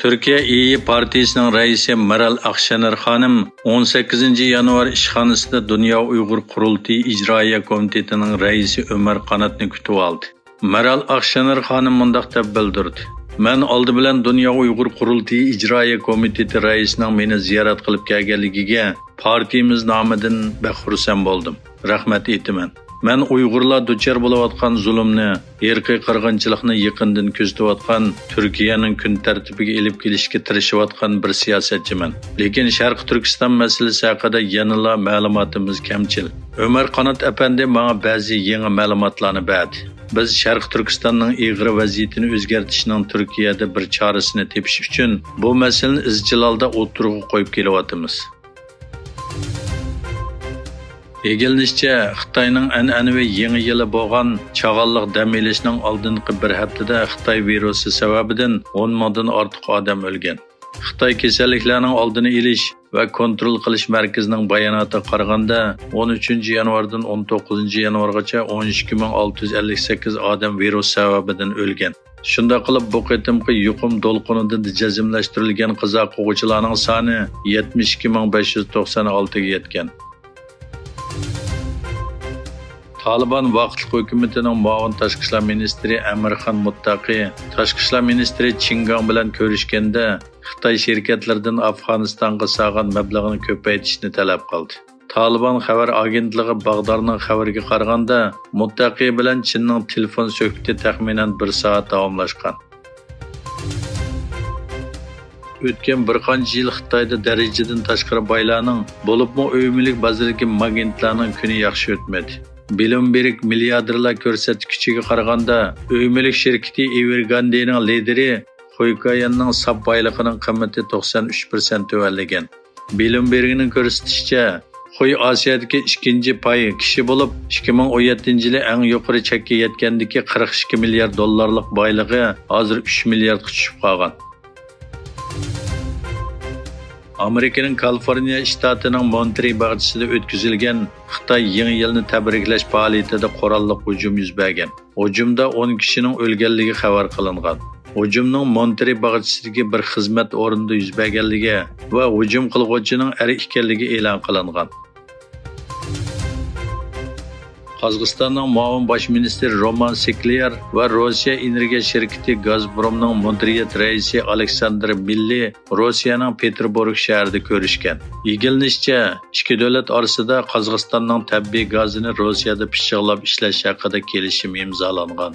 Türkiye İyi Partisining raisi Meral Akşener xonim 18 yanvar ishxonasida Dunyo Uyg'ur Qurultiyi ijroiya komitetining raisi Ömer Qanatni kutib oldi. Meral Akşener xonim mundaq deb bildirdi. Men oldi bilan Dunyo Uyg'ur Qurultiyi ijroiya komiteti raisining meni ziyorat qilib kelganligiga partiyamiz nomidan baxursand bo'ldim. Rahmat aytaman. Men Uyg'urlar duchor bo'layotgan zulmni, irqiy qirg'inchilikni yaqindan kuzatayotgan Turkiyaning kun tartibiga elib kelishga tirishayotgan bir siyosatchiman. Lekin Sharq Turkiston masalasi haqida yanada ma'lumotimiz kamchil. Ömer Qanat apandi menga ba'zi yangi ma'lumotlarni berdi. Biz Sharq Turkistonning ig'ir vaziyatini o'zgartirishning Turkiyada bir chorasini tepish uchun bu masalani izchil holda o'tirg'i qo'yib kelyapmiz. Egilinishçe, Xitayning an'anaviy yangi yili bo'lgan chag'alliq dam olishning oldingi bir haftada Xitoy virusi sababidan 10 mingdan ortiq odam o'lgan. Xitoy kasalliklarning oldini olish va kontrol qilish markazining bayonotiga qaraganda 13 yanvardan 19 yanvargacha 12658 odam virus sababidan o'lgan. Shunda qilib bu qitimqi yuqum to'lqinidan jazmlashtirilgan qiza qo'g'uvchilarning soni 72596 ga yetgan. Taliban vaqtli hukumatining muavin tashqi ishlar ministri Amirxon Muttaqi tashqi ishlar ministri Chingang bilan ko'rishganda Xitoy shirkatlaridan Afg'onistonga sig'an mablag'ni ko'paytirishni talab qildi. Taliban xabar agentligi Bag'dodning xabariga qaraganda Muttaqi bilan Chinning telefon suhbati taxminan 1 soat davomlashgan. O'tgan bir qancha yil Xitoyda darajadan tashqari boylarning bo'libmi o'yimlik bazaridagi magentlarning kuni yaxshi o'tmadi. Bloomberg milliarderlar ko'rsatkichiga qaraganda o'yimlik shirkati Evergrandening lideri Xoykayanning sap boyligining qiymati 93% tuvanlagan. Bloombergning ko'rsatishicha, Xoy Osiyodagi ikkinchi pay kishi bo'lib, 2017-yili eng yuqori chekka yetgandagi 42 milliard dollarlik boyligi hozir 3 milliardga tushib qolgan. Amerikaning Kaliforniya shtatining Monterey bog'chasida o'tkazilgan Xitoy yangi yilni tabriklash faoliyatida qurolli hujum yuz bergan. Hujumda 10 kishining o'lganligi xabar qilingan. Hujumning Monterey bog'chasidagi bir xizmat o'rnida yuz berganligi va hujum qiluvchining eri ekanligi e'lon qilingan. Qozog'istonning muavin bosh ministri Roman Skler va Rossiya energiya shirkati Gazpromning Mudriyat raisi Aleksandr Milli Rossiyaning Peterburg shahrida ko'rishgan. Egilinishcha, ikki davlat orasida Qozog'istonning tabiiy gazini Rossiyada pishiqlab ishlash haqida kelishim imzolangan.